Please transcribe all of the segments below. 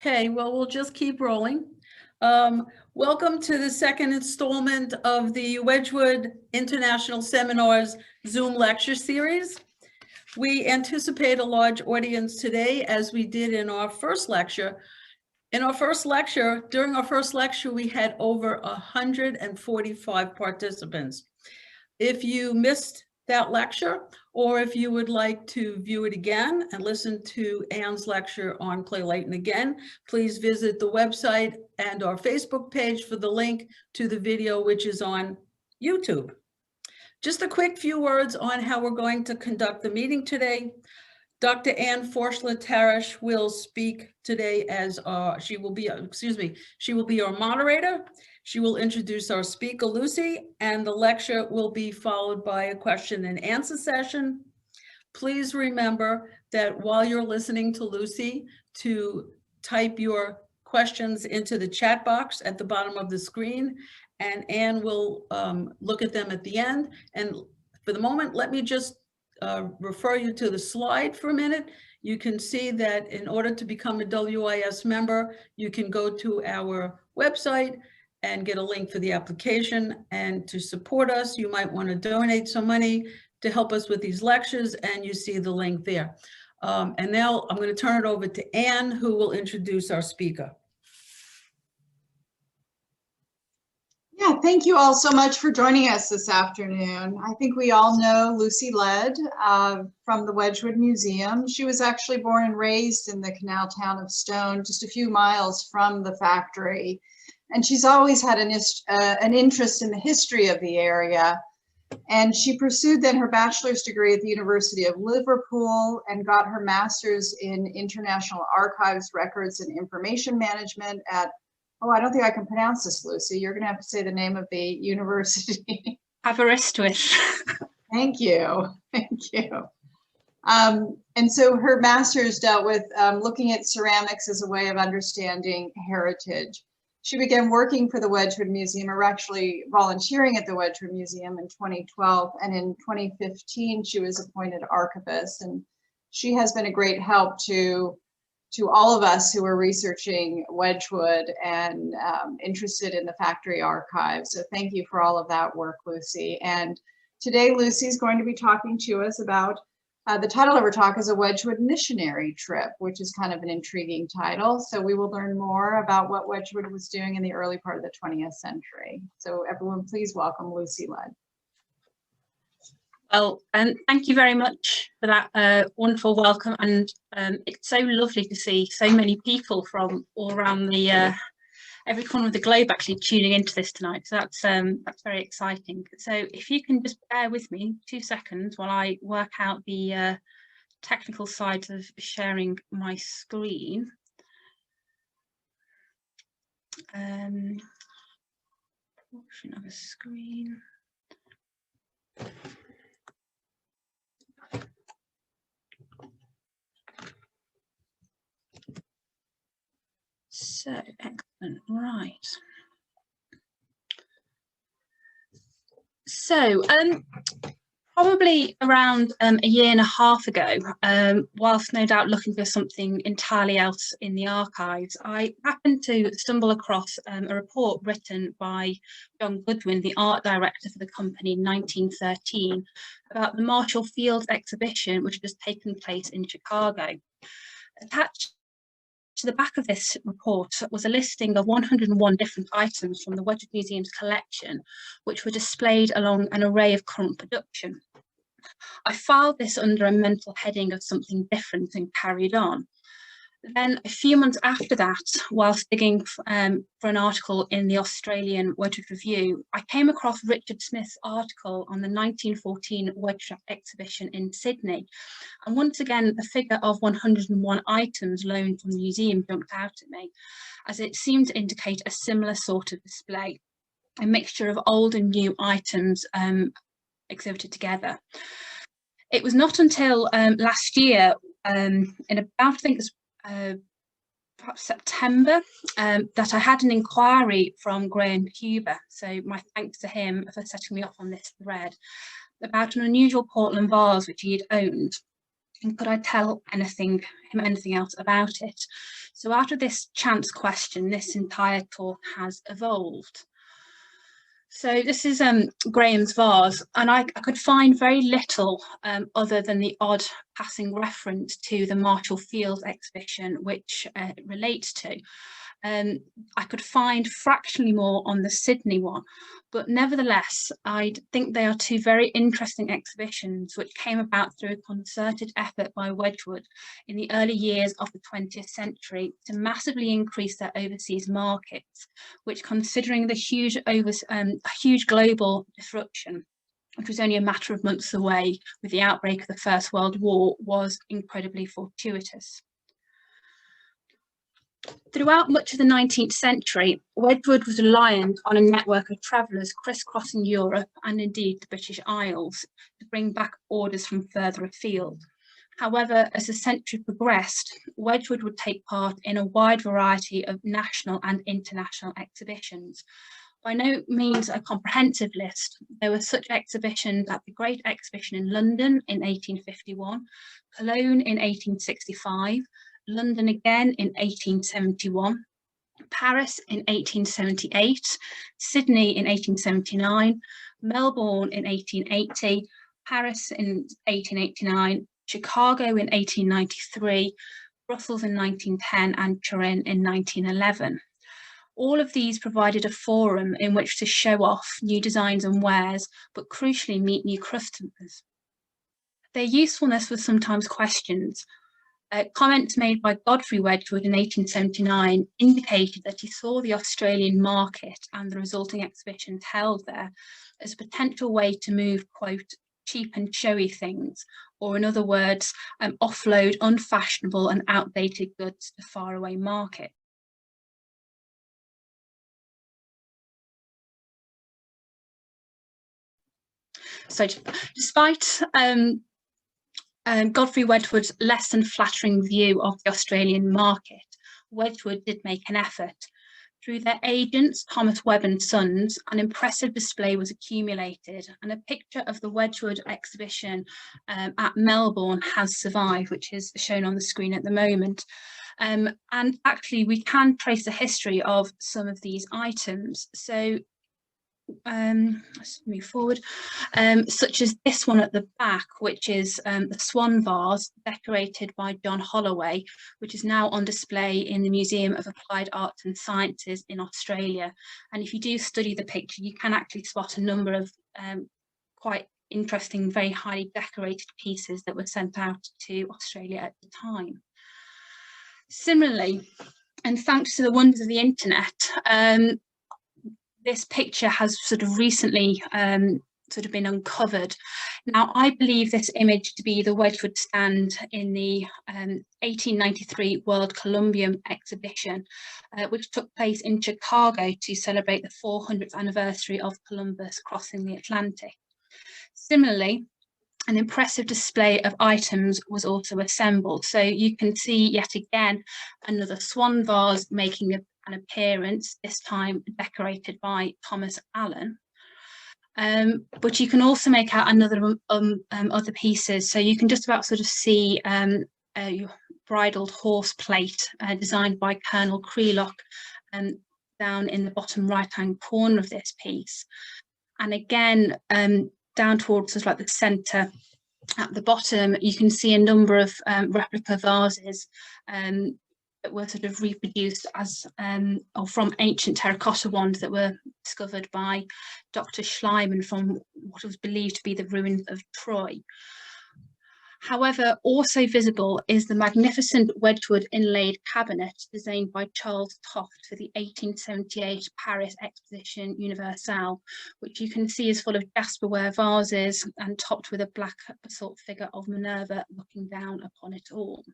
Okay, well, we'll just keep rolling. Welcome to the second installment of the Wedgwood International Seminars Zoom lecture series. We anticipate a large audience today, as we did in our first lecture. During our first lecture, we had over 145 participants. If you missed that lecture, or if you would like to view it again and listen to Anne's lecture on Clay Leighton again, please visit the website and our Facebook page for the link to the video, which is on YouTube. Just a quick few words on how we're going to conduct the meeting today. Dr. Anne Forschler-Tarish will speak today as she will be our moderator. She will introduce our speaker, Lucy, and the lecture will be followed by a question and answer session. Please remember that while you're listening to Lucy, to type your questions into the chat box at the bottom of the screen, and Anne will look at them at the end. And for the moment, let me just refer you to the slide for a minute. You can see that in order to become a WIS member, you can go to our website and get a link for the application. And to support us, you might want to donate some money to help us with these lectures, and you see the link there. And now I'm going to turn it over to Anne, who will introduce our speaker. Yeah, thank you all so much for joining us this afternoon. I think we all know Lucy Led from the Wedgwood Museum. She was actually born and raised in the canal town of Stone, just a few miles from the factory. And she's always had an interest in the history of the area. And she pursued then her bachelor's degree at the University of Liverpool and got her master's in international archives, records, and information management at, oh, I don't think I can pronounce this, Lucy. You're going to have to say the name of the university. Aberystwyth. Thank you. Thank you. And so her master's dealt with looking at ceramics as a way of understanding heritage. She began working for the Wedgwood Museum, or actually volunteering at the Wedgwood Museum in 2012. And in 2015, she was appointed archivist. And she has been a great help to all of us who are researching Wedgwood and interested in the factory archive. So thank you for all of that work, Lucy. And today, Lucy's going to be talking to us about, the title of her talk is A Wedgwood Missionary Trip, which is kind of an intriguing title. So we will learn more about what Wedgwood was doing in the early part of the 20th century. So everyone, please welcome Lucy Led. Well, thank you very much for that wonderful welcome, and it's so lovely to see so many people from all around the every corner of the globe actually tuning into this tonight. So that's very exciting. So if you can just bear with me 2 seconds while I work out the technical side of sharing my screen. Portion of a screen. So excellent, right. So probably around a year and a half ago, whilst no doubt looking for something entirely else in the archives, I happened to stumble across a report written by John Goodwin, the art director for the company in 1913, about the Marshall Field exhibition, which has taken place in Chicago. Attached to the back of this report was a listing of 101 different items from the Wedgwood Museum's collection, which were displayed along an array of current production. I filed this under a mental heading of something different and carried on. Then a few months after that, whilst digging for an article in the Australian Wedgwood Review, I came across Richard Smith's article on the 1914 Wedgwood exhibition in Sydney. And once again, the figure of 101 items loaned from the museum jumped out at me, as it seemed to indicate a similar sort of display, a mixture of old and new items exhibited together. It was not until last year, in about, I think it's perhaps September, that I had an inquiry from Graham Huber, so my thanks to him for setting me up on this thread, about an unusual Portland vase which he had owned. and could I tell him anything else about it? So out of this chance question, this entire talk has evolved. So this is Graham's vase, and I could find very little other than the odd passing reference to the Marshall Field exhibition, which it relates to. I could find fractionally more on the Sydney one, but nevertheless, I think they are two very interesting exhibitions which came about through a concerted effort by Wedgwood in the early years of the 20th century to massively increase their overseas markets, which, considering the huge global disruption, which was only a matter of months away with the outbreak of the First World War, was incredibly fortuitous. Throughout much of the 19th century, Wedgwood was reliant on a network of travellers crisscrossing Europe and indeed the British Isles to bring back orders from further afield. However, as the century progressed, Wedgwood would take part in a wide variety of national and international exhibitions. By no means a comprehensive list, there were such exhibitions at the Great Exhibition in London in 1851, Cologne in 1865, London again in 1871, Paris in 1878, Sydney in 1879, Melbourne in 1880, Paris in 1889, Chicago in 1893, Brussels in 1910, and Turin in 1911. All of these provided a forum in which to show off new designs and wares, but crucially meet new customers. Their usefulness was sometimes questioned. Comments made by Godfrey Wedgwood in 1879 indicated that he saw the Australian market and the resulting exhibitions held there as a potential way to move, quote, cheap and showy things, or in other words, offload unfashionable and outdated goods to faraway markets. So despite Godfrey Wedgwood's less than flattering view of the Australian market, Wedgwood did make an effort. Through their agents, Thomas Webb and Sons, an impressive display was accumulated, and a picture of the Wedgwood exhibition at Melbourne has survived, which is shown on the screen at the moment. And actually, we can trace the history of some of these items. So let's move forward, such as this one at the back, which is the swan vase decorated by John Holloway, which is now on display in the Museum of Applied Arts and Sciences in Australia. And if you do study the picture, you can actually spot a number of quite interesting, very highly decorated pieces that were sent out to Australia at the time. Similarly, and thanks to the wonders of the internet, this picture has sort of recently been uncovered. Now, I believe this image to be the Wedgwood stand in the 1893 World Columbium exhibition, which took place in Chicago to celebrate the 400th anniversary of Columbus crossing the Atlantic. Similarly, an impressive display of items was also assembled. So you can see yet again another swan vase making an appearance, this time decorated by Thomas Allen. But you can also make out another other pieces. So you can just about sort of see a bridled horse plate designed by Colonel Creelock down in the bottom right-hand corner of this piece. And again, down towards sort of like the centre at the bottom, you can see a number of replica vases that were sort of reproduced as or from ancient terracotta ones that were discovered by Dr. Schliemann from what was believed to be the ruins of Troy. However, also visible is the magnificent Wedgwood inlaid cabinet designed by Charles Toft for the 1878 Paris Exposition Universelle, which you can see is full of jasperware vases and topped with a black basalt figure of Minerva looking down upon it all.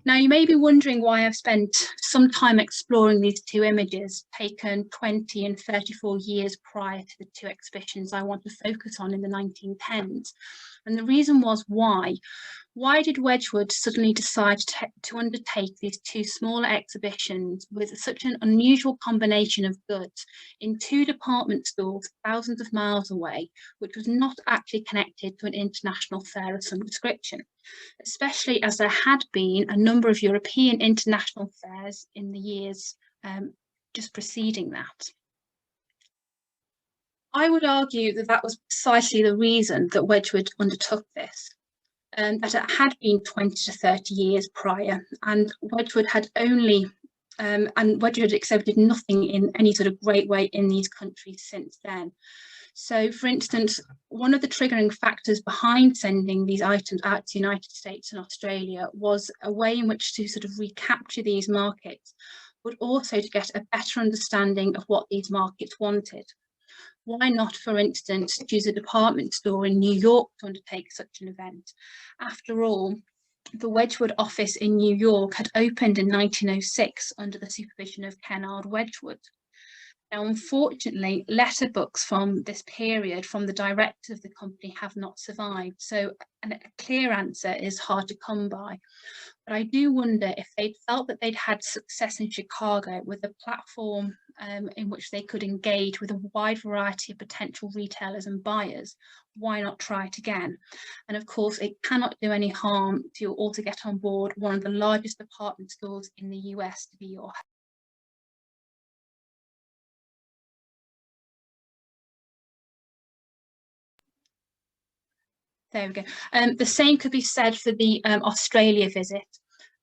Now, you may be wondering why I've spent some time exploring these two images taken 20 and 34 years prior to the two exhibitions I want to focus on in the 1910s. And the reason was why Why did Wedgwood suddenly decide to undertake these two smaller exhibitions with such an unusual combination of goods in two department stores thousands of miles away, which was not actually connected to an international fair of some description, especially as there had been a number of European international fairs in the years just preceding that? I would argue that that was precisely the reason that Wedgwood undertook this. That it had been 20 to 30 years prior, and Wedgwood had exhibited nothing in any sort of great way in these countries since then. So, for instance, one of the triggering factors behind sending these items out to the United States and Australia was a way in which to sort of recapture these markets, but also to get a better understanding of what these markets wanted. Why not, for instance, choose a department store in New York to undertake such an event? After all, the Wedgwood office in New York had opened in 1906 under the supervision of Kennard Wedgwood. Now, unfortunately, letter books from this period from the directors of the company have not survived, so a clear answer is hard to come by. But I do wonder if they'd felt that they'd had success in Chicago with a platform in which they could engage with a wide variety of potential retailers and buyers, why not try it again? And of course, it cannot do any harm to also get on board one of the largest department stores in the US to be your host. There we go. The same could be said for the Australia visit.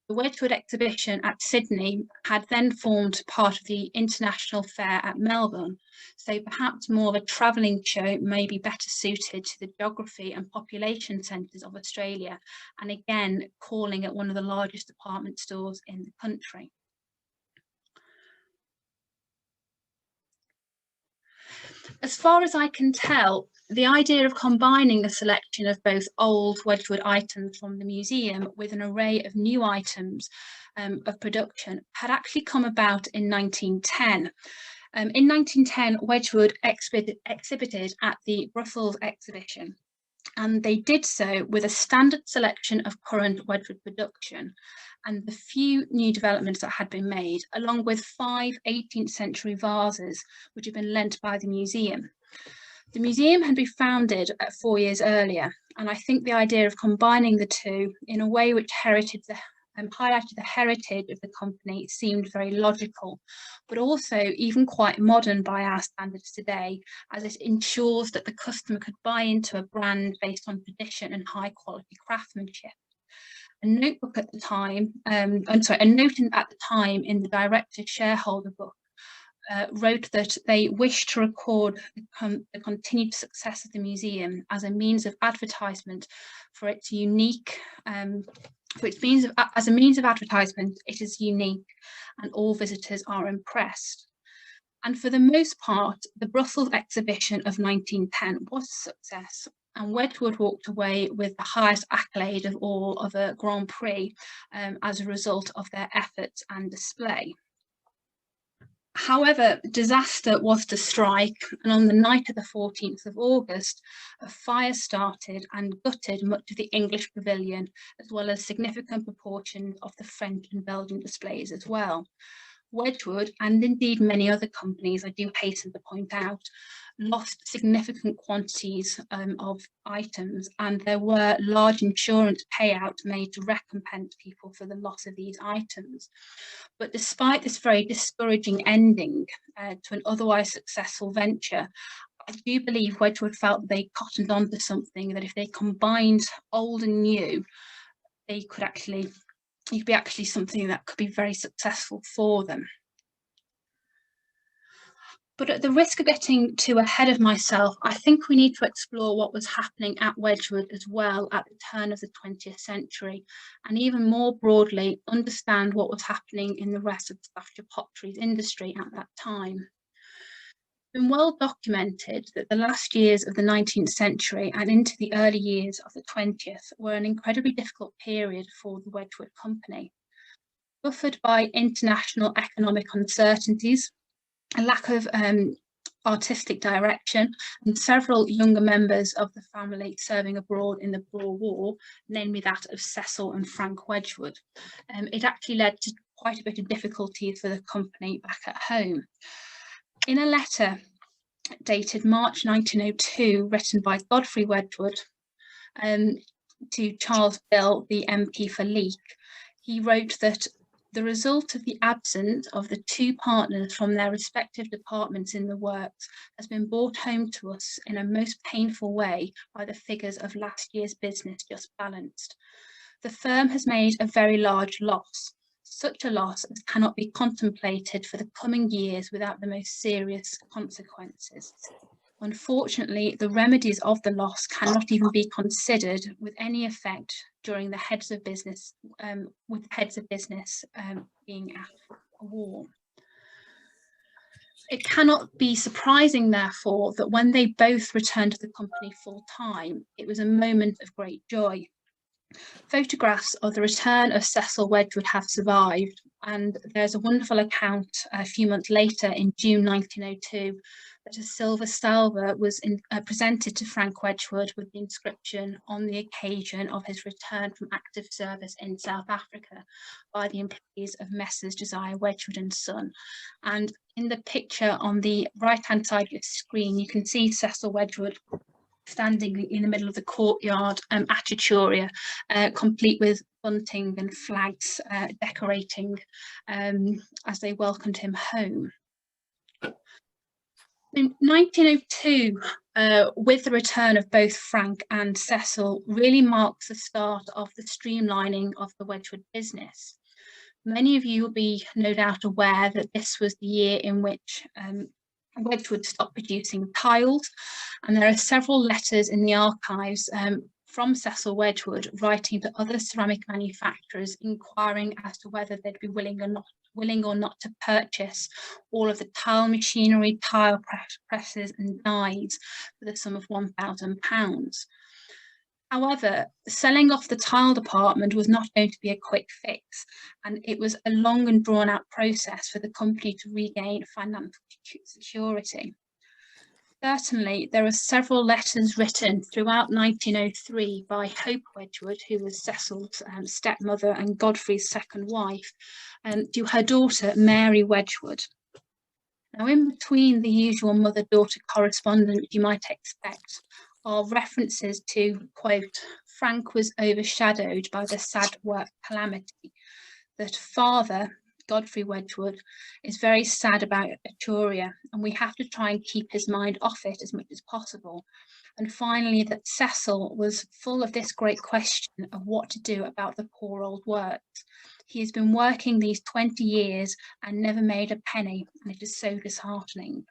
The Wedgwood exhibition at Sydney had then formed part of the International Fair at Melbourne, so perhaps more of a travelling show may be better suited to the geography and population centres of Australia, and again calling at one of the largest department stores in the country. As far as I can tell, the idea of combining a selection of both old Wedgwood items from the museum with an array of new items of production had actually come about in 1910. In 1910, Wedgwood exhibited at the Brussels exhibition, and they did so with a standard selection of current Wedgwood production and the few new developments that had been made, along with 5 18th century vases which had been lent by the museum. The museum had been founded 4 years earlier, and I think the idea of combining the two in a way which highlighted the heritage of the company seemed very logical, but also even quite modern by our standards today, as it ensures that the customer could buy into a brand based on tradition and high quality craftsmanship. A note at the time in the director's shareholder book wrote that they wished to record the continued success of the museum as a means of advertisement for its unique, as a means of advertisement, it is unique and all visitors are impressed. And for the most part, the Brussels exhibition of 1910 was a success, and Wedgwood walked away with the highest accolade of all of a Grand Prix as a result of their efforts and display. However, disaster was to strike, and on the night of the 14th of August, a fire started and gutted much of the English pavilion, as well as significant proportions of the French and Belgian displays as well. Wedgwood, and indeed many other companies, I do hasten to point out, lost significant quantities of items, and there were large insurance payouts made to recompense people for the loss of these items. But despite this very discouraging ending to an otherwise successful venture, I do believe Wedgwood felt they cottoned on to something that if they combined old and new, it could be actually something that could be very successful for them. But at the risk of getting too ahead of myself, I think we need to explore what was happening at Wedgwood as well at the turn of the 20th century, and even more broadly, understand what was happening in the rest of the Staffordshire potteries industry at that time. It's been well documented that the last years of the 19th century and into the early years of the 20th were an incredibly difficult period for the Wedgwood company. Buffered by international economic uncertainties, a lack of artistic direction, and several younger members of the family serving abroad in the Boer War, namely that of Cecil and Frank Wedgwood. It actually led to quite a bit of difficulties for the company back at home. In a letter dated March 1902, written by Godfrey Wedgwood to Charles Bill, the MP for Leek, he wrote that the result of the absence of the two partners from their respective departments in the works has been brought home to us in a most painful way by the figures of last year's business just balanced. The firm has made a very large loss, such a loss as cannot be contemplated for the coming years without the most serious consequences. Unfortunately, the remedies of the loss cannot even be considered with any effect during the heads of business, being at a war. It cannot be surprising, therefore, that when they both returned to the company full time, it was a moment of great joy. Photographs of the return of Cecil Wedgwood have survived, and there's a wonderful account a few months later in June 1902 that a silver salver was presented to Frank Wedgwood with the inscription "on the occasion of his return from active service in South Africa" by the employees of Messrs. Josiah Wedgwood and Son. And in the picture on the right-hand side of your screen, you can see Cecil Wedgwood standing in the middle of the courtyard at Etruria, complete with bunting and flags decorating as they welcomed him home. In 1902, with the return of both Frank and Cecil, really marks the start of the streamlining of the Wedgwood business. Many of you will be no doubt aware that this was the year in which Wedgwood stopped producing tiles, and there are several letters in the archives from Cecil Wedgwood writing to other ceramic manufacturers inquiring as to whether they'd be willing or not to purchase all of the tile machinery, tile presses and dies for the sum of £1,000. However, selling off the tile department was not going to be a quick fix, and it was a long and drawn out process for the company to regain financial security. Certainly, there are several letters written throughout 1903 by Hope Wedgwood, who was Cecil's stepmother and Godfrey's second wife, to her daughter, Mary Wedgwood. Now, in between the usual mother-daughter correspondence you might expect are references to, quote, "Frank was overshadowed by the sad work calamity, that father, Godfrey Wedgwood, is very sad about Etruria, and we have to try and keep his mind off it as much as possible." And finally, that Cecil was full of this great question of what to do about the poor old works. He has been working these 20 years and never made a penny, and it is so disheartening.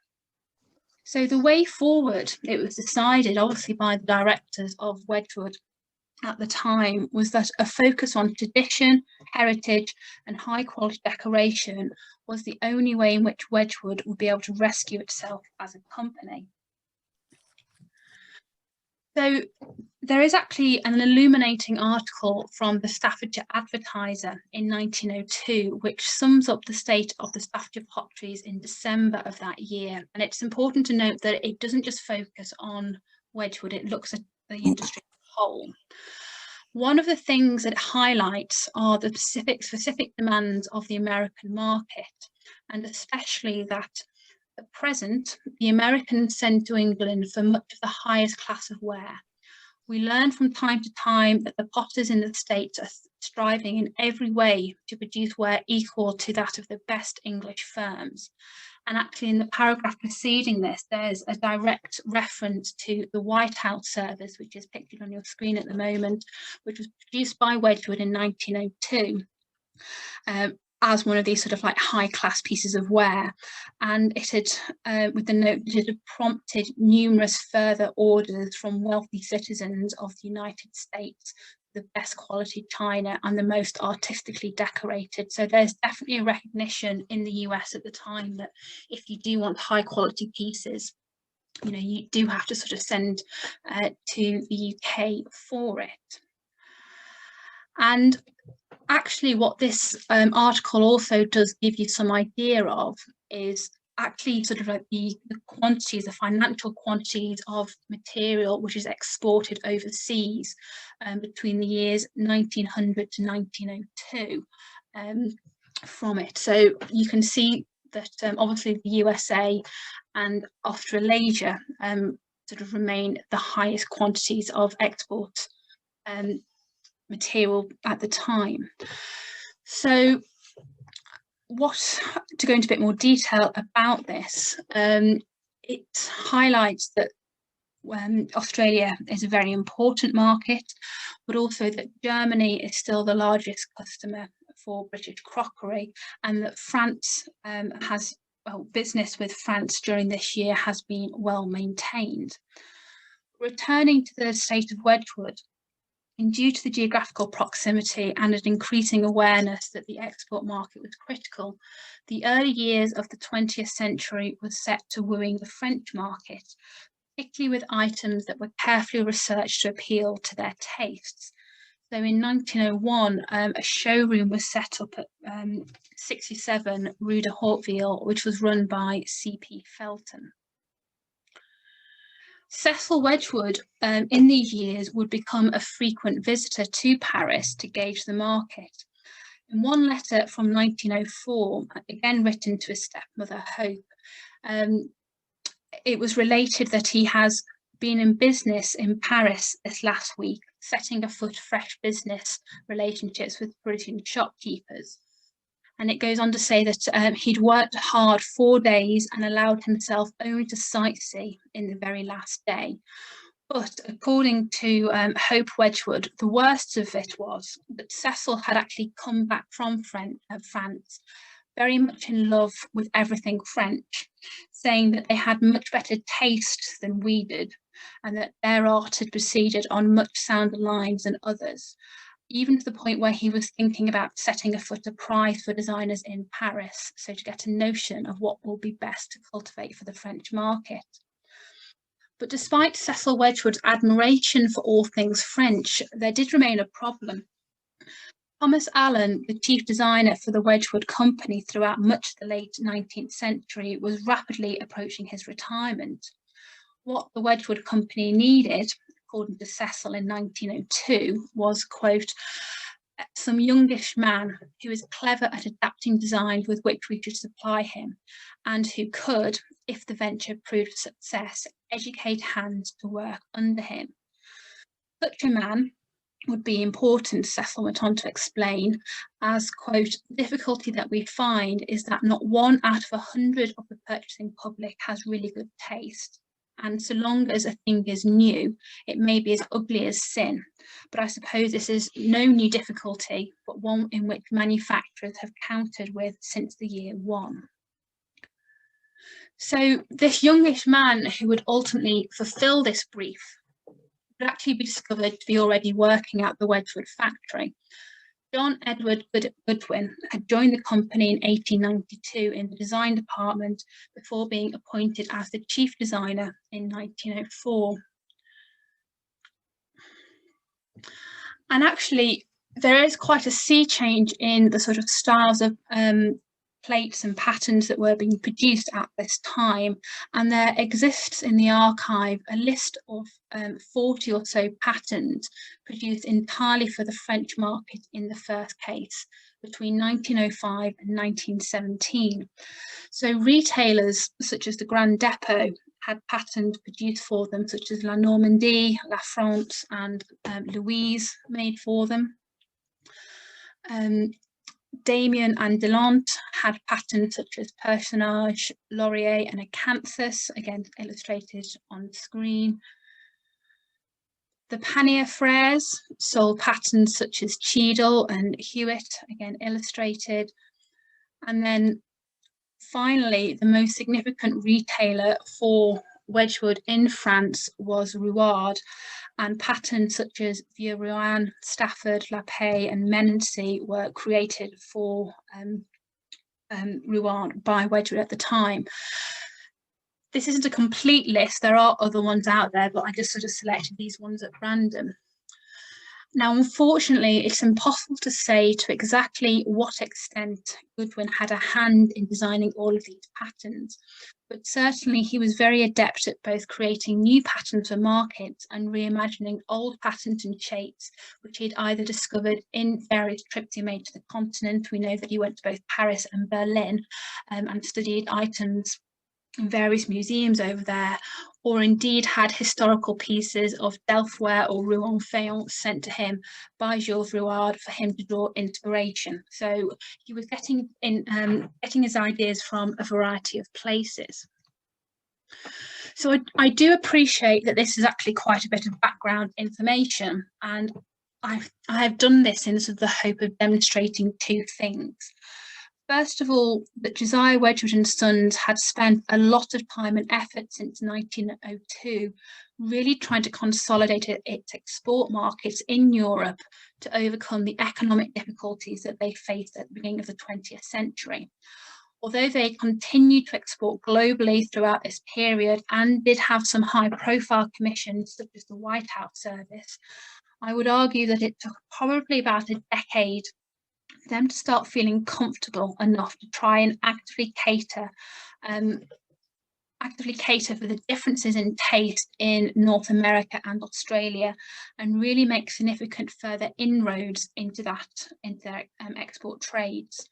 So the way forward, it was decided, obviously by the directors of Wedgwood at the time, was that a focus on tradition, heritage and high quality decoration was the only way in which Wedgwood would be able to rescue itself as a company. So there is actually an illuminating article from the Staffordshire Advertiser in 1902, which sums up the state of the Staffordshire potteries in December of that year. And it's important to note that it doesn't just focus on Wedgwood, it looks at the industry as a whole. One of the things it highlights are the specific demands of the American market, and especially that at present, the Americans send to England for much of the highest class of ware. We learn from time to time that the potters in the States are striving in every way to produce ware equal to that of the best English firms. And actually in the paragraph preceding this, there's a direct reference to the White House service, which is pictured on your screen at the moment, which was produced by Wedgwood in 1902. As one of these sort of like high class pieces of ware, and it had, with the note, it had prompted numerous further orders from wealthy citizens of the United States, the best quality china and the most artistically decorated. So there's definitely a recognition in the US at the time that if you do want high quality pieces, you know, you do have to sort of send to the UK for it. And actually what this article also does give you some idea of is actually sort of like the quantities, the financial quantities of material which is exported overseas between the years 1900 to 1902 from it. So you can see that obviously the USA and Australasia sort of remain the highest quantities of export material at the time. So to go into a bit more detail about this, it highlights that Australia is a very important market, but also that Germany is still the largest customer for British crockery, and that France has, well, business with France during this year has been well maintained. Returning to the state of Wedgwood, and due to the geographical proximity and an increasing awareness that the export market was critical, the early years of the 20th century was set to wooing the French market, particularly with items that were carefully researched to appeal to their tastes. So in 1901, a showroom was set up at 67 Rue de Hauteville, which was run by C.P. Felton. Cecil Wedgwood in these years would become a frequent visitor to Paris to gauge the market. In one letter from 1904, again written to his stepmother Hope, it was related that he has been in business in Paris this last week, setting afoot fresh business relationships with Parisian shopkeepers. And it goes on to say that he'd worked hard 4 days and allowed himself only to sightsee in the very last day. But according to Hope Wedgwood, the worst of it was that Cecil had actually come back from France very much in love with everything French, saying that they had much better taste than we did, and that their art had proceeded on much sounder lines than others, even to the point where he was thinking about setting afoot a prize for designers in Paris, so to get a notion of what will be best to cultivate for the French market. But despite Cecil Wedgwood's admiration for all things French, there did remain a problem. Thomas Allen, the chief designer for the Wedgwood Company throughout much of the late 19th century, was rapidly approaching his retirement. What the Wedgwood Company needed, according to Cecil in 1902, was, quote, some youngish man who is clever at adapting designs with which we should supply him, and who could, if the venture proved a success, educate hands to work under him. Such a man would be important, Cecil went on to explain, as, quote, difficulty that we find is that not 1 out of 100 of the purchasing public has really good taste. And so long as a thing is new, it may be as ugly as sin. But I suppose this is no new difficulty, but one in which manufacturers have countered with since the year 1. So this youngish man who would ultimately fulfill this brief would actually be discovered to be already working at the Wedgwood factory. John Edward Goodwin had joined the company in 1892 in the design department before being appointed as the chief designer in 1904. And actually, there is quite a sea change in the sort of styles of plates and patterns that were being produced at this time, and there exists in the archive a list of 40 or so patterns produced entirely for the French market in the first case between 1905 and 1917. So retailers such as the Grand Depot had patterns produced for them, such as La Normandie, La France and Louise made for them. Damien and Delant had patterns such as Personnage, Laurier and Acanthus, again illustrated on the screen. The Pannier Frères sold patterns such as Cheadle and Hewitt, again illustrated. And then finally, the most significant retailer for Wedgwood in France was Ruard, and patterns such as Vieux Rouen, Stafford, Lapey and Menancy were created for Rouen by Wedgwood at the time. This isn't a complete list, there are other ones out there, but I just sort of selected these ones at random. Now, unfortunately, it's impossible to say to exactly what extent Goodwin had a hand in designing all of these patterns, but certainly he was very adept at both creating new patterns for markets and reimagining old patterns and shapes, which he'd either discovered in various trips he made to the continent. We know that he went to both Paris and Berlin and studied items in various museums over there, or indeed had historical pieces of Delftware or Rouen faience sent to him by Jules Ruard for him to draw inspiration. So he was getting his ideas from a variety of places. So I do appreciate that this is actually quite a bit of background information, and I have done this in sort of the hope of demonstrating two things. First of all, that Josiah Wedgwood and Sons had spent a lot of time and effort since 1902 really trying to consolidate its export markets in Europe to overcome the economic difficulties that they faced at the beginning of the 20th century. Although they continued to export globally throughout this period and did have some high-profile commissions such as the White House service, I would argue that it took probably about a decade for them to start feeling comfortable enough to try and actively cater for the differences in taste in North America and Australia, and really make significant further inroads into their export trades.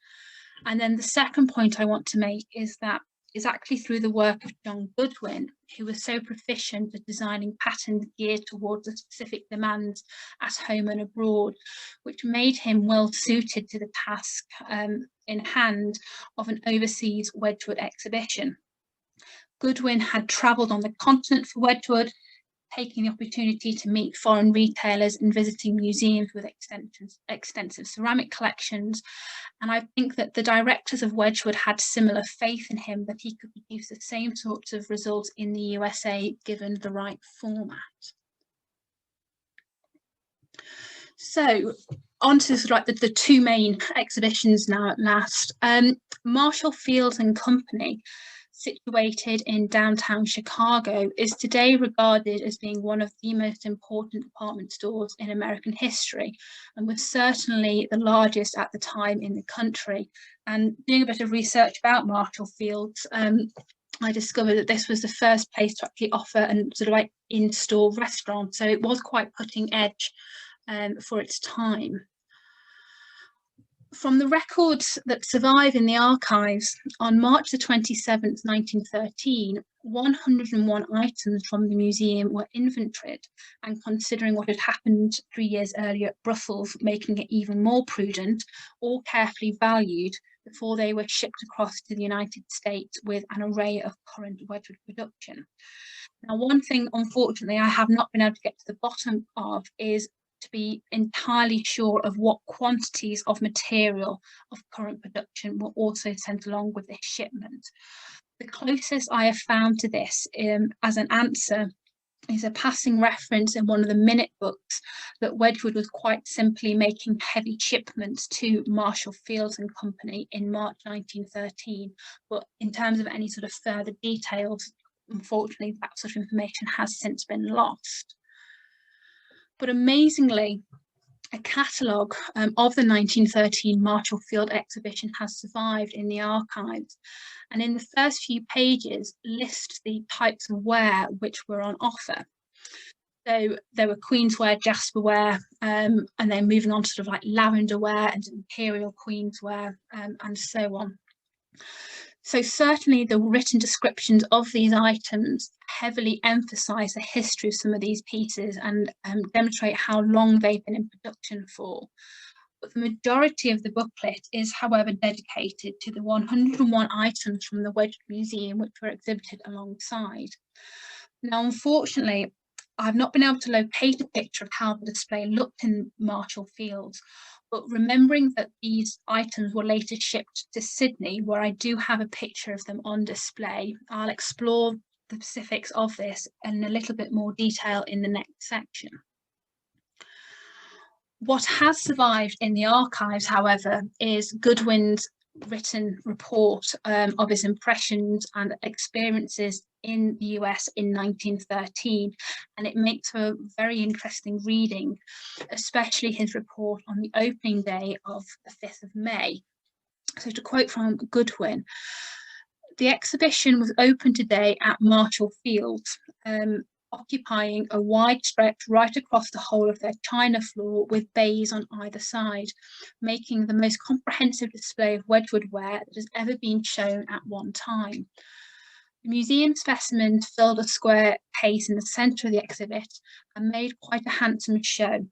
And then the second point I want to make is that is actually through the work of John Goodwin, who was so proficient at designing patterns geared towards the specific demands at home and abroad, which made him well suited to the task in hand of an overseas Wedgwood exhibition. Goodwin had travelled on the continent for Wedgwood, taking the opportunity to meet foreign retailers and visiting museums with extensive ceramic collections. And I think that the directors of Wedgwood had similar faith in him that he could produce the same sorts of results in the USA given the right format. So on to sort of the two main exhibitions now at last. Marshall Fields and Company, situated in downtown Chicago, is today regarded as being one of the most important department stores in American history, and was certainly the largest at the time in the country. And doing a bit of research about Marshall Fields, I discovered that this was the first place to actually offer a sort of like in-store restaurant, so it was quite cutting edge for its time. From the records that survive in the archives, on March the 27th, 1913, 101 items from the museum were inventoried, and considering what had happened 3 years earlier at Brussels, making it even more prudent, all carefully valued before they were shipped across to the United States with an array of current Wedgwood production. Now, one thing, unfortunately, I have not been able to get to the bottom of is to be entirely sure of what quantities of material of current production were also sent along with this shipment. The closest I have found to this as an answer is a passing reference in one of the minute books that Wedgwood was quite simply making heavy shipments to Marshall Fields and Company in March 1913. But in terms of any sort of further details, unfortunately, that sort of information has since been lost. But amazingly, a catalogue of the 1913 Marshall Field exhibition has survived in the archives, and in the first few pages list the types of ware which were on offer. So there were Queensware, Jasperware, and then moving on to sort of like Lavenderware and Imperial Queensware, and so on. So certainly the written descriptions of these items heavily emphasise the history of some of these pieces and demonstrate how long they've been in production for. But the majority of the booklet is, however, dedicated to the 101 items from the Wedgwood Museum which were exhibited alongside. Now, unfortunately, I've not been able to locate a picture of how the display looked in Marshall Fields, but remembering that these items were later shipped to Sydney, where I do have a picture of them on display, I'll explore the specifics of this in a little bit more detail in the next section. What has survived in the archives, however, is Goodwin's written report of his impressions and experiences in the US in 1913, and it makes for a very interesting reading, especially his report on the opening day of the 5th of May. So to quote from Goodwin, "The exhibition was open today at Marshall Field, occupying a wide stretch right across the whole of their china floor with bays on either side, making the most comprehensive display of Wedgwood ware that has ever been shown at one time. The museum specimens filled a square case in the centre of the exhibit and made quite a handsome show,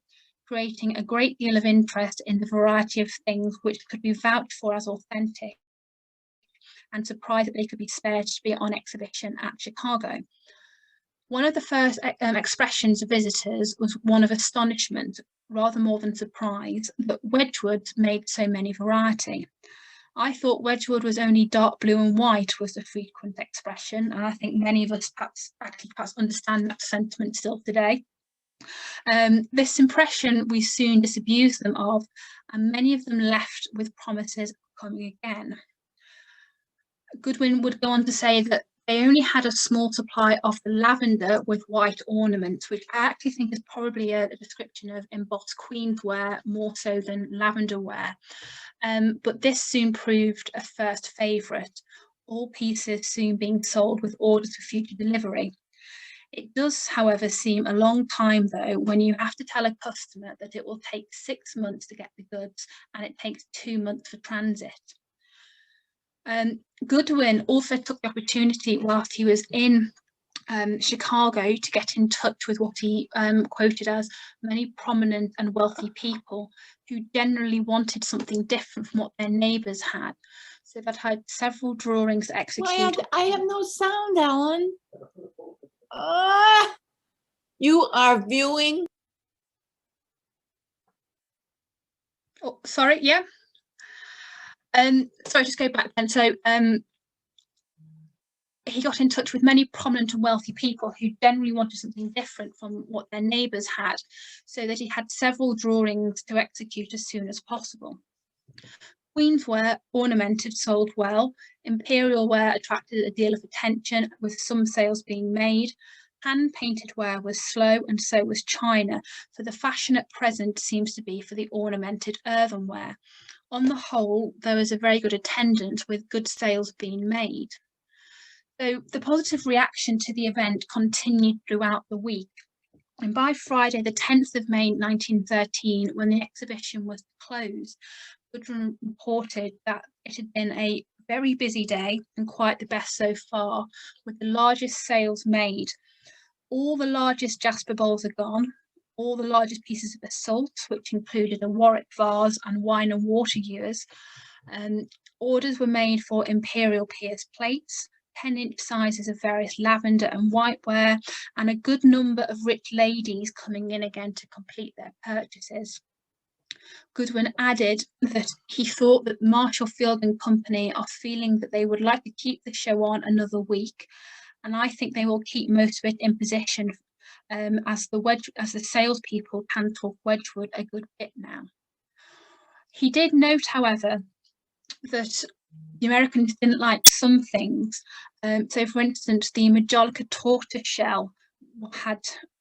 creating a great deal of interest in the variety of things which could be vouched for as authentic, and surprised that they could be spared to be on exhibition at Chicago. One of the first expressions of visitors was one of astonishment, rather more than surprise, that Wedgwood made so many variety. I thought Wedgwood was only dark blue and white," was the frequent expression, and I think many of us perhaps understand that sentiment still today. This impression we soon disabused them of, and many of them left with promises of coming again. Goodwin would go on to say that they only had a small supply of the lavender with white ornaments, which I actually think is probably a description of embossed queen's ware more so than lavender ware. But this soon proved a first favourite, all pieces soon being sold with orders for future delivery. It does, however, seem a long time, though, when you have to tell a customer that it will take 6 months to get the goods and it takes 2 months for transit. Goodwin also took the opportunity whilst he was in Chicago to get in touch with what he quoted as many prominent and wealthy people who generally wanted something different from what their neighbours had. So that had several drawings executed. I have no sound, Alan. You are viewing. Oh, sorry, yeah. Sorry, just go back then. So he got in touch with many prominent and wealthy people who generally wanted something different from what their neighbours had, so that he had several drawings to execute as soon as possible. Queen's ware, ornamented, sold well. Imperial ware attracted a deal of attention, with some sales being made. Hand-painted ware was slow, and so was china, for the fashion at present seems to be for the ornamented earthenware. On the whole, there was a very good attendance, with good sales being made. So the positive reaction to the event continued throughout the week. And by Friday, the 10th of May 1913, when the exhibition was closed, Goodwin reported that it had been a very busy day and quite the best so far, with the largest sales made. All the largest jasper bowls are gone, all the largest pieces of basalt, which included a Warwick vase and wine and water ewers. Orders were made for imperial pierced plates, 10-inch sizes of various lavender and whiteware, and a good number of rich ladies coming in again to complete their purchases. Goodwin added that he thought that Marshall Field and Company are feeling that they would like to keep the show on another week, and I think they will keep most of it in position as the salespeople can talk Wedgwood a good bit now. He did note, however, that the Americans didn't like some things. So, for instance, the Majolica tortoiseshell had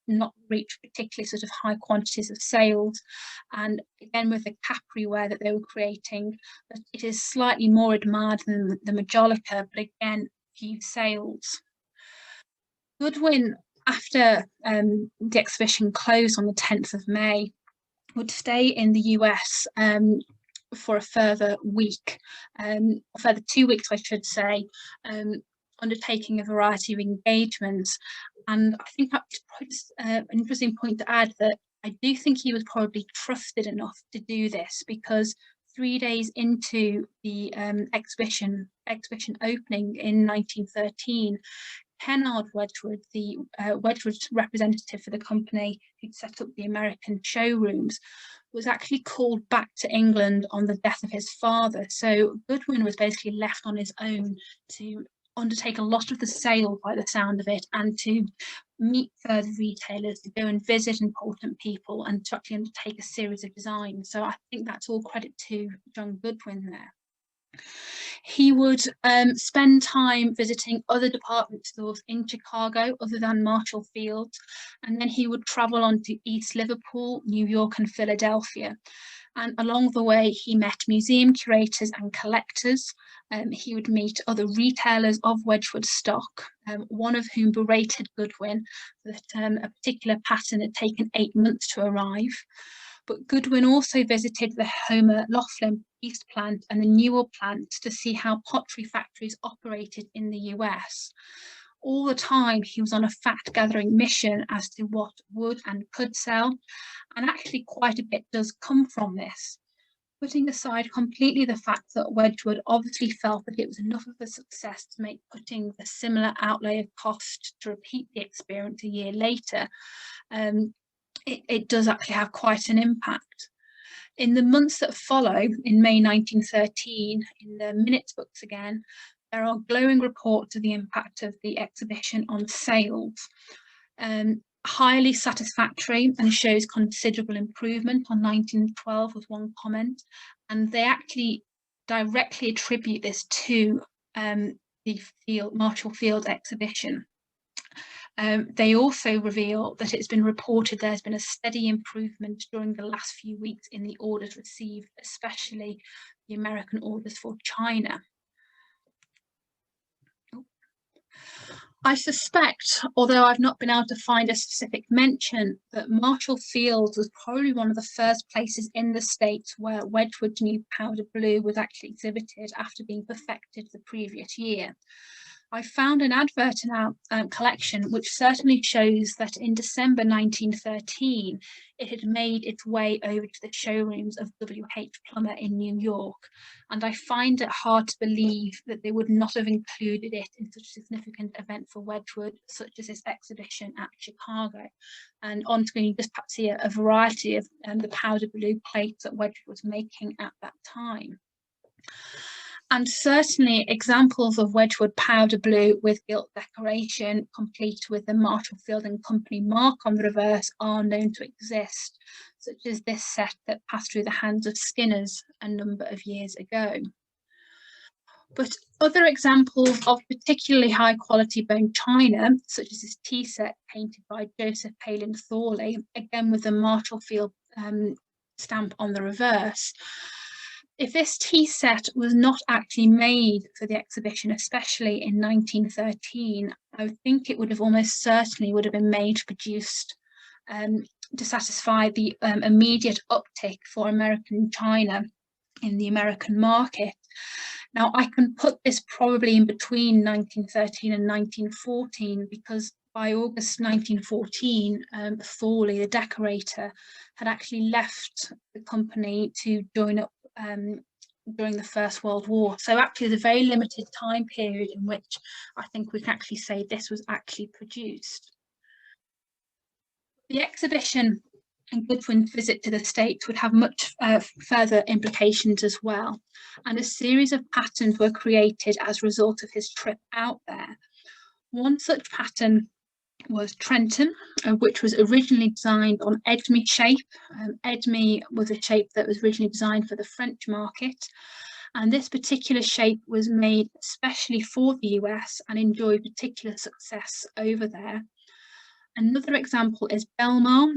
not reached particularly sort of high quantities of sales, and again with the Capri ware that they were creating, it is slightly more admired than the Majolica, but again few sales. Goodwin, after the exhibition closed on the 10th of May, would stay in the US for a further week, further 2 weeks, I should say, undertaking a variety of engagements. And I think that's an interesting point to add, that I do think he was probably trusted enough to do this, because 3 days into the exhibition opening in 1913, Kennard Wedgwood, the Wedgwood representative for the company who'd set up the American showrooms, was actually called back to England on the death of his father. So Goodwin was basically left on his own to undertake a lot of the sale by the sound of it, and to meet further retailers, to go and visit important people, and to actually undertake a series of designs. So I think that's all credit to John Goodwin there. He would spend time visiting other department stores in Chicago other than Marshall Fields, and then he would travel on to East Liverpool, New York and Philadelphia. And along the way, he met museum curators and collectors. He would meet other retailers of Wedgwood stock, one of whom berated Goodwin that a particular pattern had taken 8 months to arrive. But Goodwin also visited the Homer Laughlin East plant and the Newell plant to see how pottery factories operated in the US. All the time he was on a fact gathering mission as to what would and could sell, and actually quite a bit does come from this. Putting aside completely the fact that Wedgwood obviously felt that it was enough of a success to make putting the similar outlay of cost to repeat the experience a year later, it does actually have quite an impact. In the months that follow, in May 1913, in the minutes books again, there are glowing reports of the impact of the exhibition on sales. Highly satisfactory and shows considerable improvement on 1912 was one comment, and they actually directly attribute this to the Marshall Field exhibition. They also reveal that it's been reported there's been a steady improvement during the last few weeks in the orders received, especially the American orders for China. I suspect, although I've not been able to find a specific mention, that Marshall Fields was probably one of the first places in the States where Wedgwood's new powder blue was actually exhibited after being perfected the previous year. I found an advert in our collection which certainly shows that in December 1913 it had made its way over to the showrooms of W.H. Plummer in New York, and I find it hard to believe that they would not have included it in such a significant event for Wedgwood, such as this exhibition at Chicago. And on screen you just perhaps see a variety of the powder blue plates that Wedgwood was making at that time. And certainly examples of Wedgwood powder blue with gilt decoration, complete with the Marshall Field and Company mark on the reverse, are known to exist, such as this set that passed through the hands of skinners a number of years ago. But other examples of particularly high quality bone china, such as this tea set painted by Joseph Palin Thorley, again with the Marshall Field stamp on the reverse. If this tea set was not actually made for the exhibition, especially in 1913, I would think it would have almost certainly would have been made, produced to satisfy the immediate uptick for American china in the American market. Now, I can put this probably in between 1913 and 1914 because by August 1914, Thorley, the decorator, had actually left the company to join up during the First World War. So actually there's a very limited time period in which I think we can actually say this was actually produced. The exhibition and Goodwin's visit to the States would have much further implications as well. And a series of patterns were created as a result of his trip out there. One such pattern was Trenton, which was originally designed on Edme shape. Edme was a shape that was originally designed for the French market, and this particular shape was made especially for the US and enjoyed particular success over there. Another example is Belmar,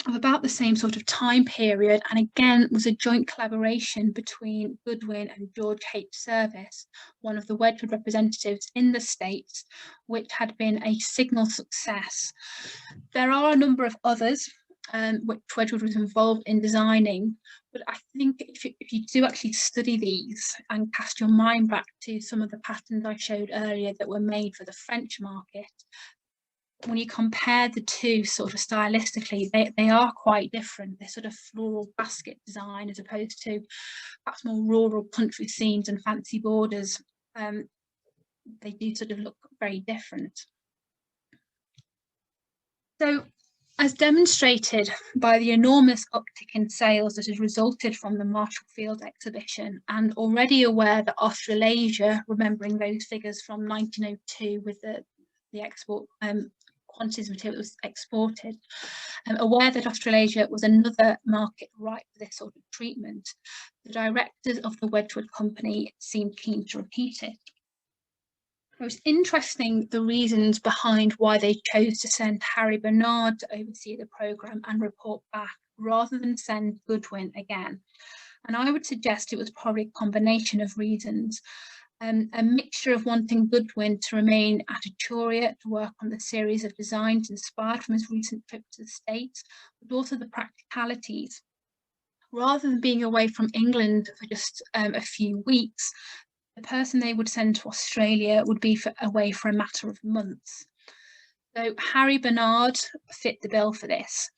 of about the same sort of time period, and again was a joint collaboration between Goodwin and George H. Service, one of the Wedgwood representatives in the States, which had been a signal success. There are a number of others which Wedgwood was involved in designing, but I think if you do actually study these and cast your mind back to some of the patterns I showed earlier that were made for the French market, when you compare the two sort of stylistically, they are quite different. They're sort of floral basket design as opposed to perhaps more rural country scenes and fancy borders. They do sort of look very different. So, as demonstrated by the enormous uptick in sales that has resulted from the Marshall Field exhibition, and already aware that Australasia, remembering those figures from 1902 with the export quantities of material was exported. Aware that Australasia was another market ripe for this sort of treatment, the directors of the Wedgwood company seemed keen to repeat it. It was interesting the reasons behind why they chose to send Harry Bernard to oversee the programme and report back, rather than send Goodwin again. And I would suggest it was probably a combination of reasons. A mixture of wanting Goodwin to remain at Etruria to work on the series of designs inspired from his recent trip to the States, but also the practicalities. Rather than being away from England for just a few weeks, the person they would send to Australia would be away for a matter of months. So Harry Bernard fit the bill for this.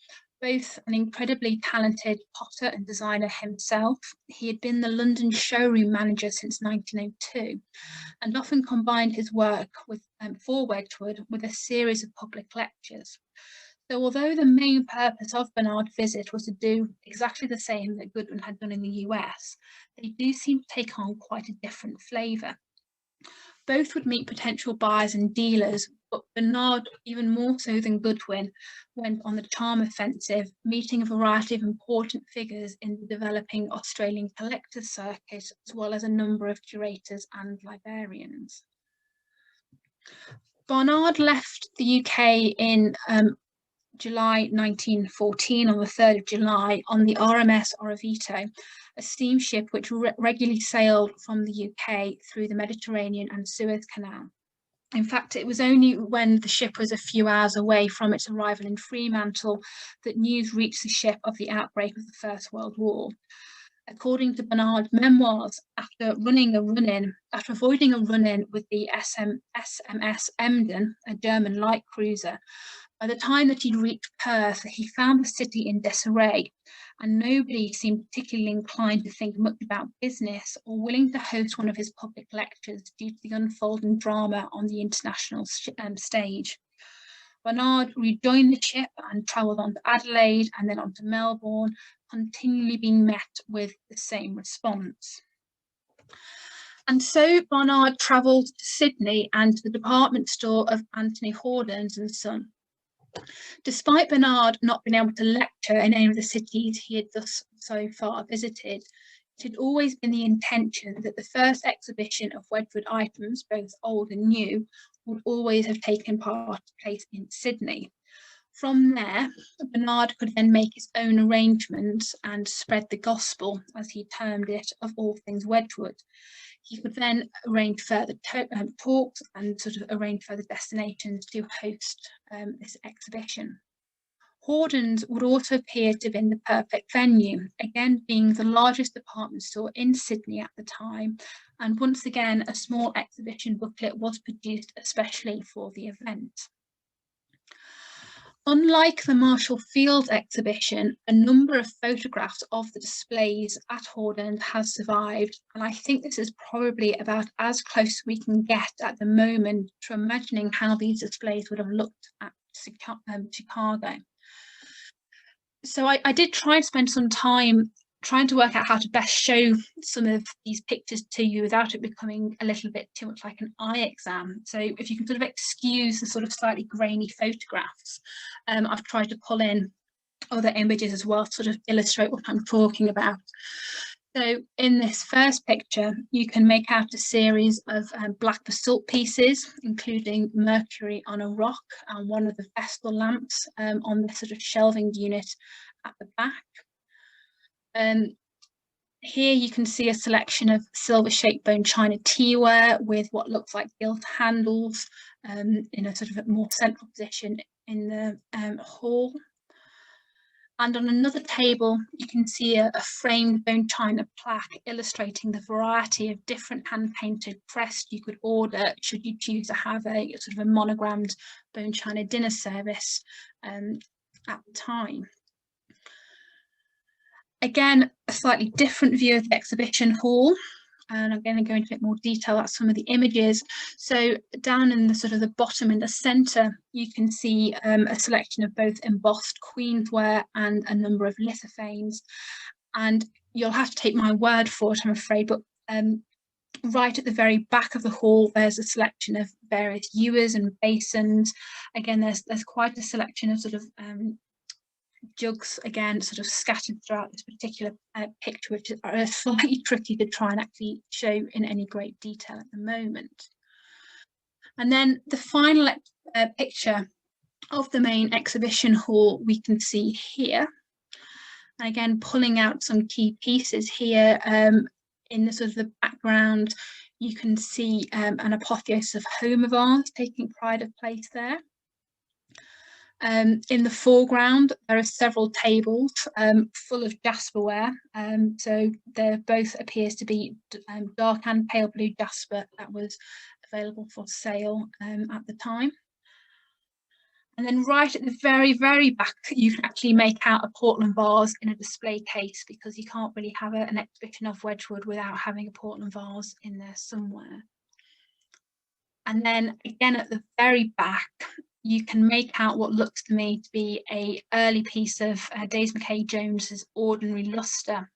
Both an incredibly talented potter and designer himself, he had been the London showroom manager since 1902 and often combined his work with, for Wedgwood with a series of public lectures. So although the main purpose of Bernard's visit was to do exactly the same that Goodwin had done in the US, they do seem to take on quite a different flavour. Both would meet potential buyers and dealers, but Bernard, even more so than Goodwin, went on the charm offensive, meeting a variety of important figures in the developing Australian collectors circuit, as well as a number of curators and librarians. Bernard left the UK in July 1914, on the 3rd of July, on the RMS Orovito, a steamship which regularly sailed from the UK through the Mediterranean and Suez Canal. In fact, it was only when the ship was a few hours away from its arrival in Fremantle that news reached the ship of the outbreak of the First World War. According to Bernard's memoirs, after avoiding a run-in with the SMS Emden, a German light cruiser, by the time that he'd reached Perth, he found the city in disarray, and nobody seemed particularly inclined to think much about business or willing to host one of his public lectures due to the unfolding drama on the international stage. Bernard rejoined the ship and travelled on to Adelaide and then on to Melbourne, continually being met with the same response. And so Bernard travelled to Sydney and to the department store of Anthony Hordern's and Son. Despite Bernard not being able to lecture in any of the cities he had thus so far visited, it had always been the intention that the first exhibition of Wedgwood items, both old and new, would always have taken place in Sydney. From there, Bernard could then make his own arrangements and spread the gospel, as he termed it, of all things Wedgwood. He could then arrange further talks and sort of arrange further destinations to host this exhibition. Hordern's would also appear to have been the perfect venue, again being the largest department store in Sydney at the time, and once again a small exhibition booklet was produced especially for the event. Unlike the Marshall Field exhibition, a number of photographs of the displays at Hordern's has survived, and I think this is probably about as close as we can get at the moment to imagining how these displays would have looked at Chicago. So I did try and spend some time trying to work out how to best show some of these pictures to you without it becoming a little bit too much like an eye exam. So if you can sort of excuse the sort of slightly grainy photographs, I've tried to pull in other images as well to sort of illustrate what I'm talking about. So in this first picture, you can make out a series of black basalt pieces, including Mercury on a rock and one of the Vestal lamps on this sort of shelving unit at the back. Here you can see a selection of silver-shaped bone china teaware with what looks like gilt handles in a sort of more central position in the hall. And on another table, you can see a framed bone china plaque illustrating the variety of different hand-painted crests you could order should you choose to have a sort of a monogrammed bone china dinner service at the time. Again, a slightly different view of the exhibition hall, and I'm going to go into a bit more detail about some of the images. So down in the sort of the bottom in the centre, you can see a selection of both embossed queensware and a number of lithophanes. And you'll have to take my word for it, I'm afraid, but Right at the very back of the hall, there's a selection of various ewers and basins. Again, there's quite a selection of sort of jugs, again, sort of scattered throughout this particular picture, which are slightly tricky to try and actually show in any great detail at the moment. And then the final picture of the main exhibition hall we can see here. And again, pulling out some key pieces here, in the sort of the background, you can see an apotheosis of home of ours taking pride of place there. In the foreground, there are several tables full of jasperware. So there both appears to be dark and pale blue jasper that was available for sale at the time. And then right at the very, very back, you can actually make out a Portland vase in a display case, because you can't really have an exhibition of Wedgwood without having a Portland vase in there somewhere. And then again at the very back, you can make out what looks to me to be an early piece of Daisy Mackay Jones's ordinary lustre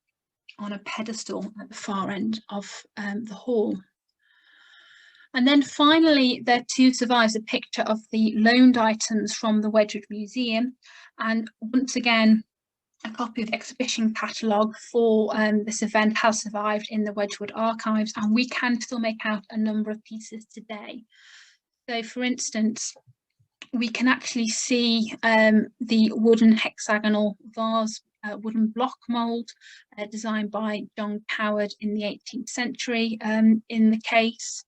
on a pedestal at the far end of the hall. And then finally, there too survives a picture of the loaned items from the Wedgwood Museum. And once again, a copy of the exhibition catalogue for this event has survived in the Wedgwood archives, and we can still make out a number of pieces today. So for instance, we can actually see the wooden hexagonal vase, wooden block mould designed by John Coward in the 18th century in the case.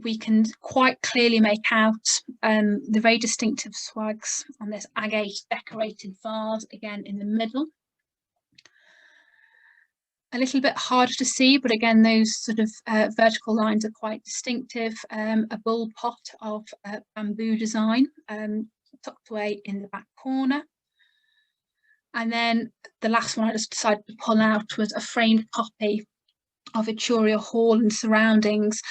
We can quite clearly make out the very distinctive swags on this agate decorated vase, again in the middle. A little bit harder to see, but again, those sort of vertical lines are quite distinctive. A bull pot of bamboo design tucked away in the back corner. And then the last one I just decided to pull out was a framed copy of Etruria Hall and surroundings,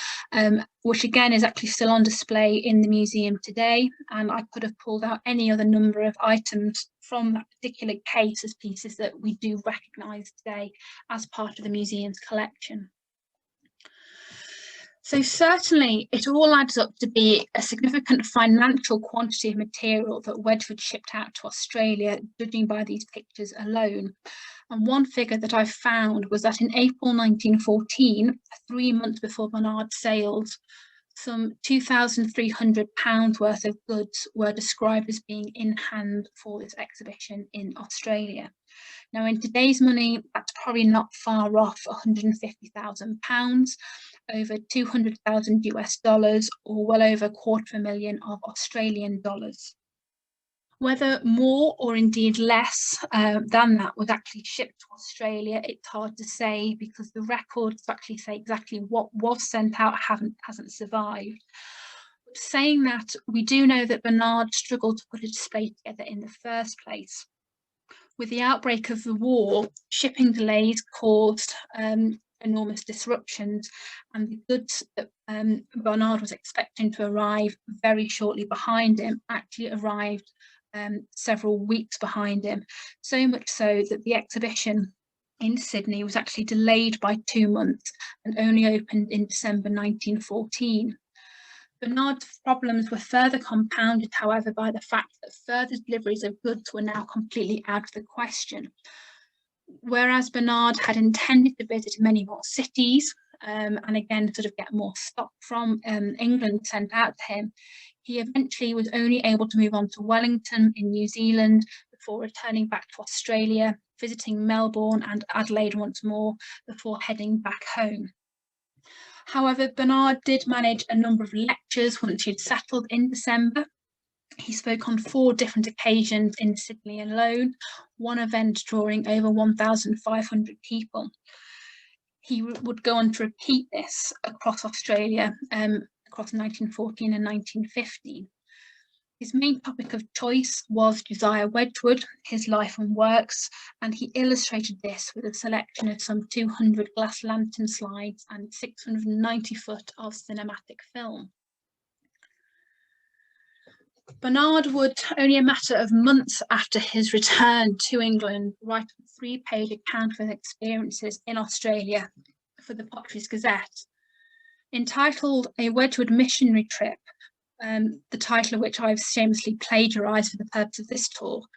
which again is actually still on display in the museum today. And I could have pulled out any other number of items from that particular case as pieces that we do recognise today as part of the museum's collection. So certainly it all adds up to be a significant financial quantity of material that Wedgwood shipped out to Australia, judging by these pictures alone. And one figure that I found was that in April 1914, 3 months before Bernard sailed, some £2,300 worth of goods were described as being in hand for this exhibition in Australia. Now, in today's money, that's probably not far off £150,000, over 200,000 US dollars, or well over $250,000 of Australian dollars. Whether more or indeed less than that was actually shipped to Australia, it's hard to say, because the records actually say exactly what was sent out hasn't survived. But saying that, we do know that Bernard struggled to put a display together in the first place. With the outbreak of the war, shipping delays caused enormous disruptions, and the goods that Bernard was expecting to arrive very shortly behind him actually arrived several weeks behind him, so much so that the exhibition in Sydney was actually delayed by 2 months and only opened in December 1914. Bernard's problems were further compounded, however, by the fact that further deliveries of goods were now completely out of the question. Whereas Bernard had intended to visit many more cities and again sort of get more stock from England sent out to him, he eventually was only able to move on to Wellington in New Zealand before returning back to Australia, visiting Melbourne and Adelaide once more before heading back home. However, Bernard did manage a number of lectures once he'd settled in December. He spoke on 4 different occasions in Sydney alone, one event drawing over 1,500 people. He would go on to repeat this across Australia across 1914 and 1915. His main topic of choice was Josiah Wedgwood, his life and works, and he illustrated this with a selection of some 200 glass lantern slides and 690 foot of cinematic film. Bernard would, only a matter of months after his return to England, write a 3-page account of his experiences in Australia for the Potteries Gazette, entitled A Wedgwood Missionary Trip, the title of which I've shamelessly plagiarised for the purpose of this talk,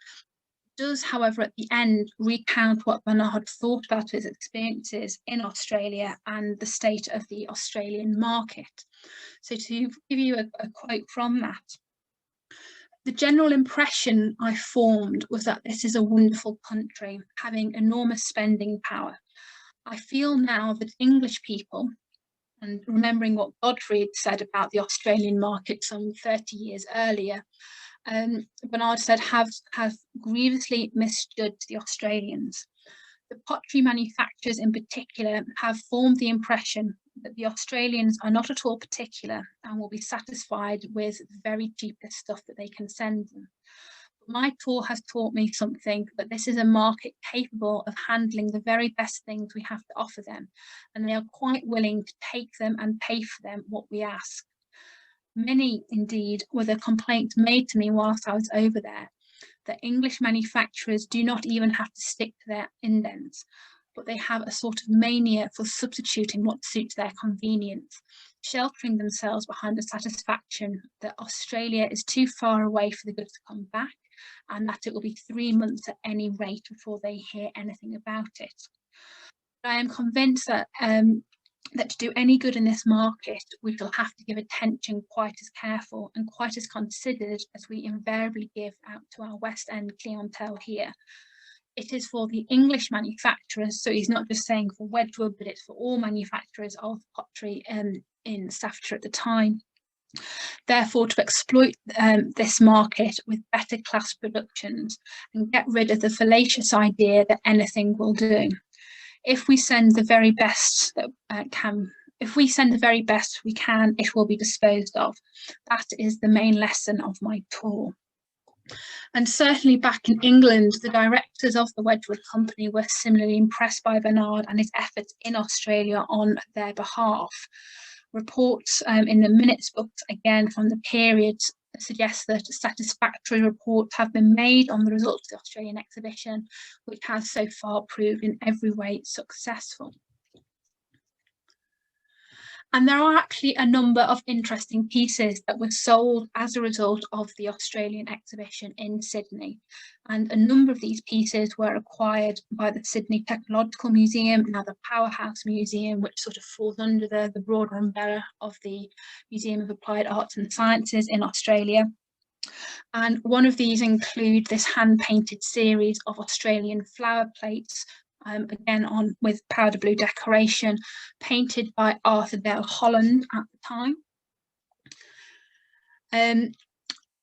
does, however, at the end recount what Bernard thought about his experiences in Australia and the state of the Australian market. So to give you a quote from that, the general impression I formed was that this is a wonderful country, having enormous spending power. I feel now that English people, and remembering what Godfrey had said about the Australian market some 30 years earlier, Bernard said, have grievously misjudged the Australians. The pottery manufacturers in particular have formed the impression that the Australians are not at all particular and will be satisfied with the very cheapest stuff that they can send them. But my tour has taught me something, that this is a market capable of handling the very best things we have to offer them, and they are quite willing to take them and pay for them what we ask. Many, indeed, were the complaints made to me whilst I was over there, that English manufacturers do not even have to stick to their indents, but they have a sort of mania for substituting what suits their convenience, sheltering themselves behind the satisfaction that Australia is too far away for the goods to come back, and that it will be 3 months at any rate before they hear anything about it. But I am convinced that to do any good in this market, we shall have to give attention quite as careful and quite as considered as we invariably give out to our West End clientele here. It is for the English manufacturers, so he's not just saying for Wedgwood, but it's for all manufacturers of pottery in Staffordshire at the time. Therefore, to exploit this market with better class productions and get rid of the fallacious idea that anything will do. If we send the very best that we can, it will be disposed of. That is the main lesson of my tour. And certainly back in England, the directors of the Wedgwood Company were similarly impressed by Bernard and his efforts in Australia on their behalf. Reports in the minutes books, again from the period, suggest that satisfactory reports have been made on the results of the Australian exhibition, which has so far proved in every way successful. And there are actually a number of interesting pieces that were sold as a result of the Australian exhibition in Sydney. And a number of these pieces were acquired by the Sydney Technological Museum, now the Powerhouse Museum, which sort of falls under the broader umbrella of the Museum of Applied Arts and Sciences in Australia. And one of these include this hand-painted series of Australian flower plates, again with powder blue decoration, painted by Arthur Dale Holland at the time.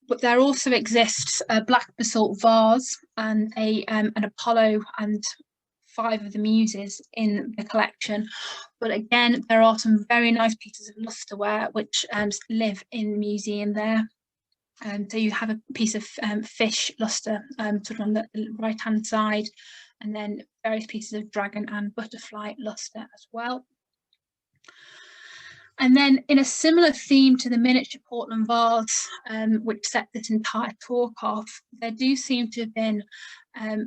But there also exists a black basalt vase and an Apollo and 5 of the Muses in the collection. But again, there are some very nice pieces of lustreware which live in the museum there. So you have a piece of fish lustre sort of on the right hand side, and then various pieces of dragon and butterfly lustre as well. And then in a similar theme to the miniature Portland vase, which set this entire talk off, there do seem to have been a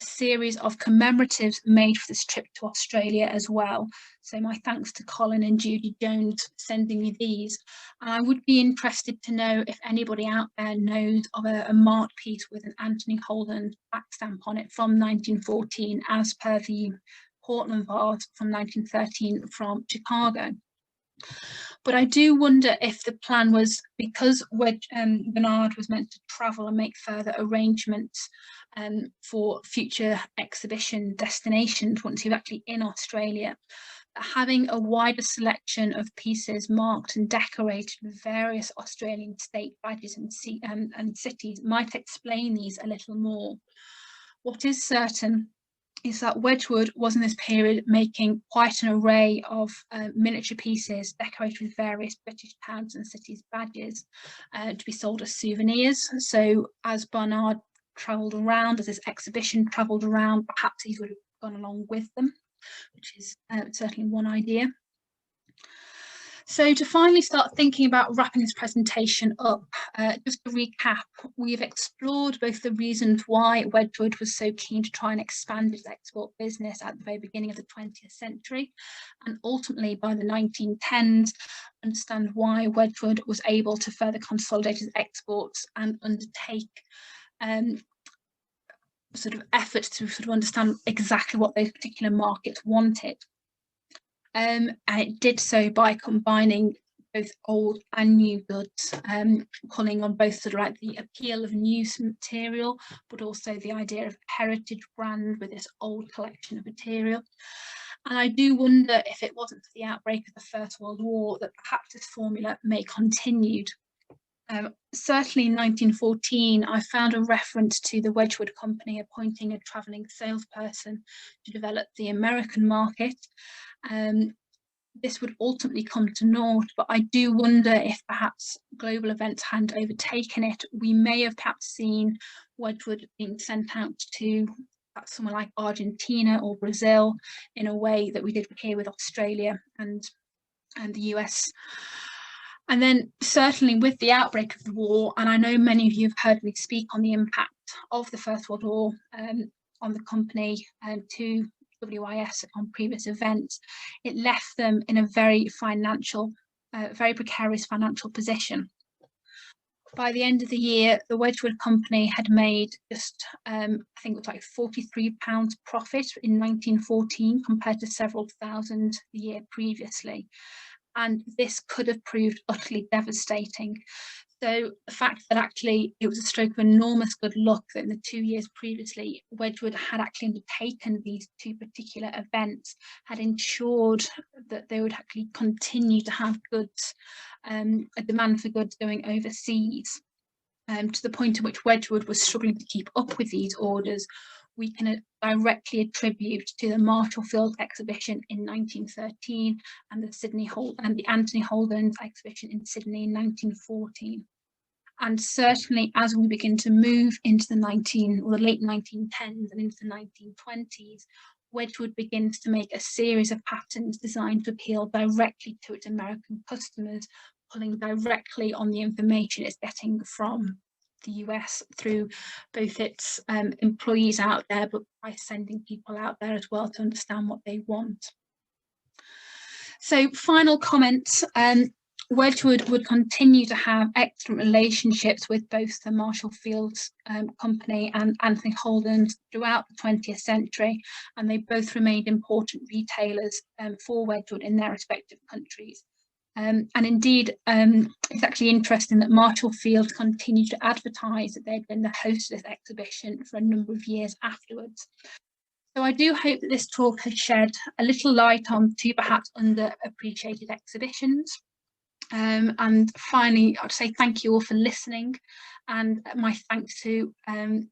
series of commemoratives made for this trip to Australia as well. So my thanks to Colin and Judy Jones for sending me these. And I would be interested to know if anybody out there knows of a marked piece with an Anthony Holden back stamp on it from 1914, as per the Portland vase from 1913 from Chicago. But I do wonder if the plan was, because Bernard was meant to travel and make further arrangements for future exhibition destinations once he was actually in Australia, having a wider selection of pieces marked and decorated with various Australian state badges and cities might explain these a little more. What is certain is that Wedgwood was in this period making quite an array of miniature pieces decorated with various British towns and cities badges to be sold as souvenirs. So as Bernard travelled around, as this exhibition travelled around, perhaps he would have gone along with them, which is certainly one idea. So to finally start thinking about wrapping this presentation up, just to recap, we've explored both the reasons why Wedgwood was so keen to try and expand its export business at the very beginning of the 20th century, and ultimately by the 1910s, understand why Wedgwood was able to further consolidate its exports and undertake sort of efforts to sort of understand exactly what those particular markets wanted. And it did so by combining both old and new goods, pulling on both sort of like the appeal of new material, but also the idea of heritage brand with this old collection of material. And I do wonder if it wasn't for the outbreak of the First World War that perhaps this formula may continued. Certainly in 1914, I found a reference to the Wedgwood Company appointing a travelling salesperson to develop the American market. This would ultimately come to naught, but I do wonder if perhaps global events hadn't overtaken it. We may have perhaps seen Wedgwood being sent out to somewhere like Argentina or Brazil in a way that we did here with Australia and the US. And then certainly with the outbreak of the war, and I know many of you have heard me speak on the impact of the First World War on the company and to WIS on previous events, it left them in a very precarious financial position. By the end of the year, the Wedgwood Company had made just, I think it was like £43 profit in 1914 compared to several thousand the year previously. And this could have proved utterly devastating. So the fact that actually it was a stroke of enormous good luck that in the 2 years previously, Wedgwood had actually undertaken these two particular events, had ensured that they would actually continue to have goods, a demand for goods going overseas, to the point at which Wedgwood was struggling to keep up with these orders. We can directly attribute to the Marshall Field exhibition in 1913 and the Anthony Holden's exhibition in Sydney in 1914. And certainly as we begin to move into the late 1910s and into the 1920s, Wedgwood begins to make a series of patterns designed to appeal directly to its American customers, pulling directly on the information it's getting from the US through both its employees out there, but by sending people out there as well to understand what they want. So final comments. Wedgwood would continue to have excellent relationships with both the Marshall Fields Company and Anthony Holden's throughout the 20th century, and they both remained important retailers for Wedgwood in their respective countries. And indeed, it's actually interesting that Marshall Field continued to advertise that they'd been the host of this exhibition for a number of years afterwards. So I do hope that this talk has shed a little light on two perhaps underappreciated exhibitions. And finally, I'd say thank you all for listening, and my thanks to the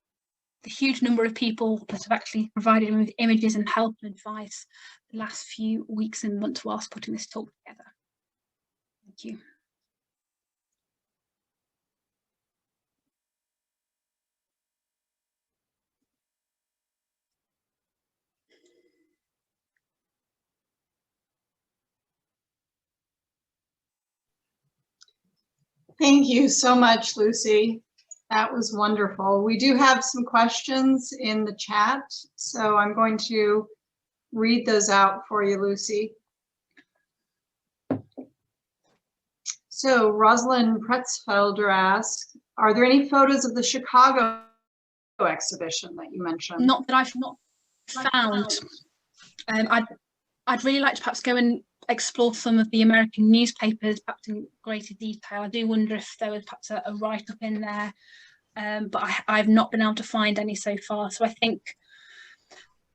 huge number of people that have actually provided me with images and help and advice the last few weeks and months whilst putting this talk together. Thank you. Thank you so much, Lucy. That was wonderful. We do have some questions in the chat, so I'm going to read those out for you, Lucy. So Rosalind Pretzfelder asks, are there any photos of the Chicago exhibition that you mentioned? Not that I've not found. I'd really like to perhaps go and explore some of the American newspapers, perhaps in greater detail. I do wonder if there was perhaps a write-up in there, but I've not been able to find any so far. So I think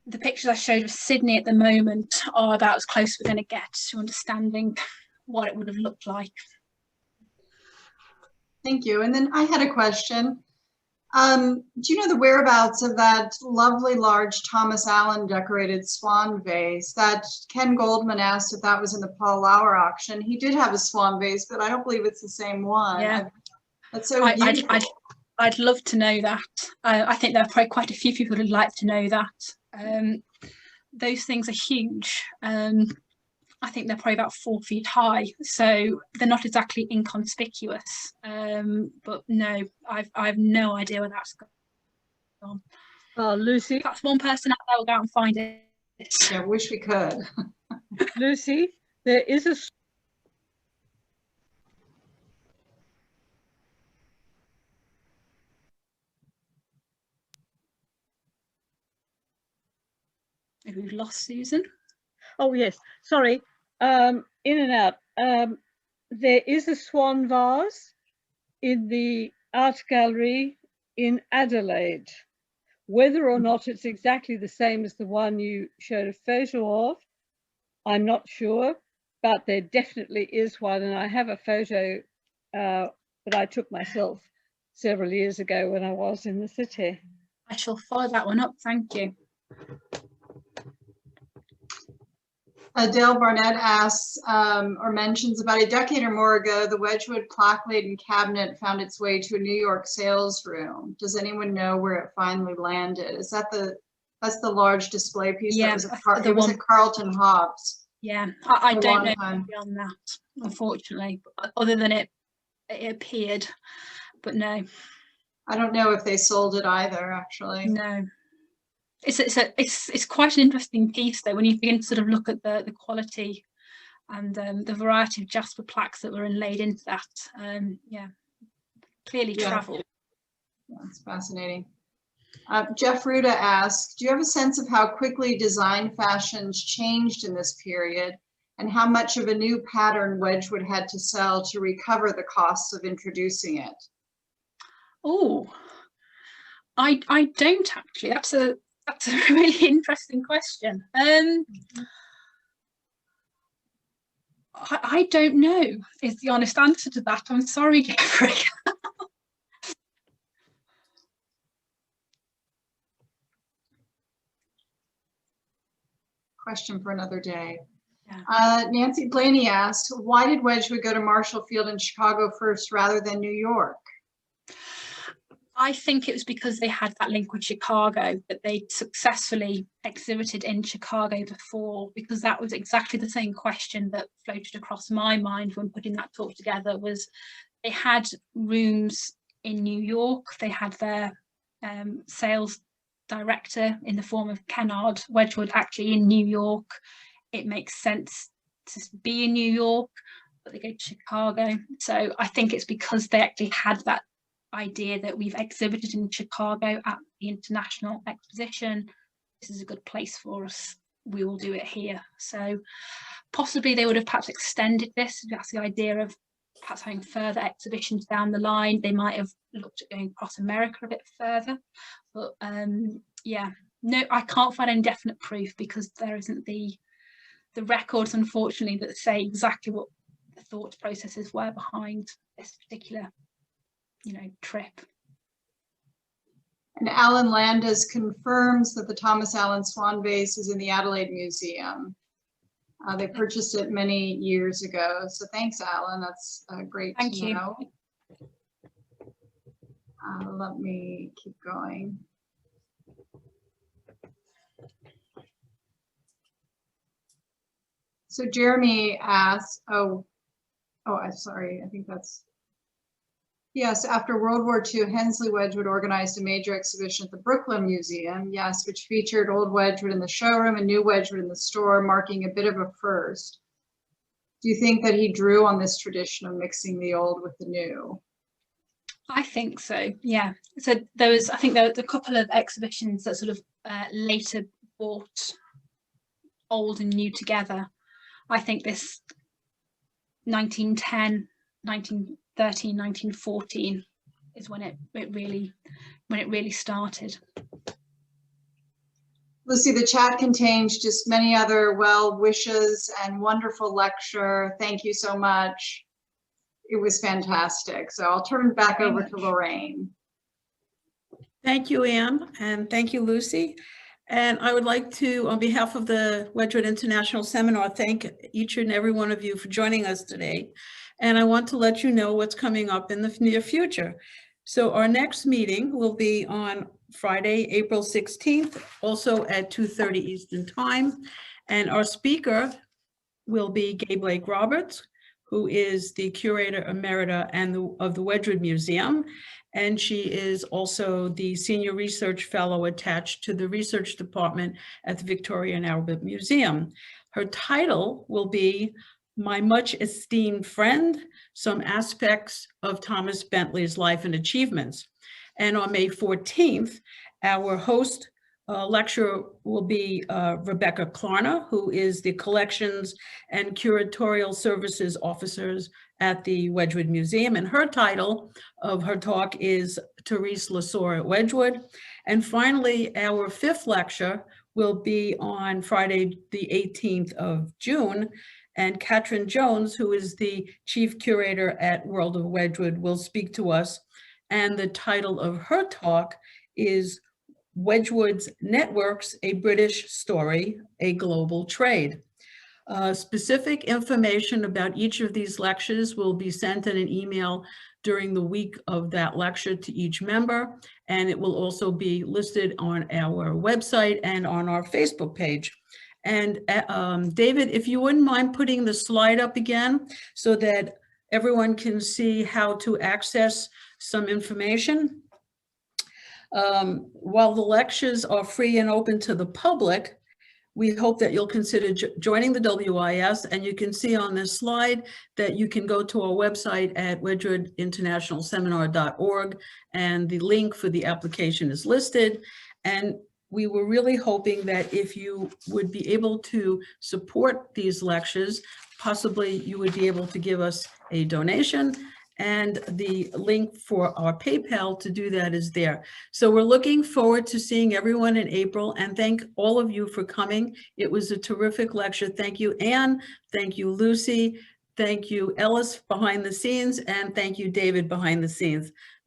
the pictures I showed of Sydney at the moment are about as close as we're going to get to understanding what it would have looked like. Thank you. And then I had a question. Do you know the whereabouts of that lovely large Thomas Allen decorated swan vase that Ken Goldman asked if that was in the Paul Lauer auction? He did have a swan vase, but I don't believe it's the same one. Yeah. That's so beautiful. I'd love to know that. I think there are probably quite a few people who'd like to know that. Those things are huge. I think they're probably about 4 feet high, so they're not exactly inconspicuous. But no, I've no idea where that's gone. Lucy, Perhaps one person out there will go out and find it. Yeah, I wish we could. Lucy, there is a Maybe we've lost Susan. Oh, yes, sorry, in and out. There is a swan vase in the art gallery in Adelaide. Whether or not it's exactly the same as the one you showed a photo of, I'm not sure, but there definitely is one, and I have a photo that I took myself several years ago when I was in the city. I shall follow that one up, thank you. Adele Barnett asks or mentions about a decade or more ago, the Wedgwood plaque-laden cabinet found its way to a New York sales room. Does anyone know where it finally landed? Is that that's the large display piece? Yeah, that was the was one. at Carlton Hobbs. Yeah, I For a don't long know time. beyond that, unfortunately, other than it appeared, but no, I don't know if they sold it either, actually. no. It's quite an interesting piece though when you begin to sort of look at the quality and the variety of jasper plaques that were inlaid into that. Yeah, clearly Yeah. travelled. That's fascinating. Jeff Ruda asks, do you have a sense of how quickly design fashions changed in this period and how much of a new pattern Wedgwood had to sell to recover the costs of introducing it? Oh, I don't actually. That's a really interesting question. I don't know is the honest answer to that. I'm sorry, Jeffrey. Question for another day. Yeah. Nancy Blaney asked, why did Wedgwood go to Marshall Field in Chicago first rather than New York? I think it was because they had that link with Chicago, that they successfully exhibited in Chicago before, because that was exactly the same question that floated across my mind when putting that talk together. Was they had rooms in New York, they had their sales director in the form of Kennard Wedgwood actually in New York. It makes sense to be in New York, but they go to Chicago. So I think it's because they actually had that idea that we've exhibited in Chicago at the International Exposition. This is a good place for us. We will do it here. So possibly they would have perhaps extended this. That's the idea of perhaps having further exhibitions down the line. They might have looked at going across America a bit further. But yeah, no, I can't find any definite proof because there isn't the records, unfortunately, that say exactly what the thought processes were behind this particular trip. And Alan Landis confirms that the Thomas Allen Swan vase is in the Adelaide Museum. They purchased it many years ago. So thanks, Alan. That's great to know. Let me keep going. So Jeremy asks, I'm sorry, I think that's, yes, after World War II, Hensley Wedgwood organized a major exhibition at the Brooklyn Museum, yes, which featured old Wedgwood in the showroom and new Wedgwood in the store, marking a bit of a first. Do you think that he drew on this tradition of mixing the old with the new? I think so, yeah. So there was, I think there were a couple of exhibitions that sort of later brought old and new together. I think this 1910, 1913, 1914 is when it really started. Lucy, the chat contains just many other well wishes and wonderful lecture. Thank you so much. It was fantastic. So I'll turn it back over to Lorraine. Thank you, Anne, and thank you, Lucy. And I would like to, on behalf of the Wedgwood International Seminar, thank each and every one of you for joining us today. And I want to let you know what's coming up in the near future. So our next meeting will be on Friday, April 16th, also at 2:30 Eastern Time. And our speaker will be Gay Blake Roberts, who is the curator emerita of the Wedgwood Museum. And she is also the senior research fellow attached to the research department at the Victoria and Albert Museum. Her title will be My Much Esteemed Friend, Some Aspects of Thomas Bentley's Life and Achievements. And on May 14th, our host lecturer will be Rebecca Klarna, who is the Collections and Curatorial Services Officers at the Wedgwood Museum. And her title of her talk is Therese Lesueur at Wedgwood. And finally, our fifth lecture will be on Friday, the 18th of June. And Katrin Jones, who is the chief curator at World of Wedgwood, will speak to us. And the title of her talk is Wedgwood's Networks, A British Story, A Global Trade. Specific information about each of these lectures will be sent in an email during the week of that lecture to each member, and it will also be listed on our website and on our Facebook page. And David, if you wouldn't mind putting the slide up again so that everyone can see how to access some information. While the lectures are free and open to the public, we hope that you'll consider joining the WIS, and you can see on this slide that you can go to our website at wedgwoodinternationalseminar.org, and the link for the application is listed. And we were really hoping that if you would be able to support these lectures, possibly you would be able to give us a donation. And the link for our PayPal to do that is there. So we're looking forward to seeing everyone in April, and thank all of you for coming. It was a terrific lecture. Thank you, Anne. Thank you, Lucy. Thank you, Ellis, behind the scenes, and thank you, David, behind the scenes.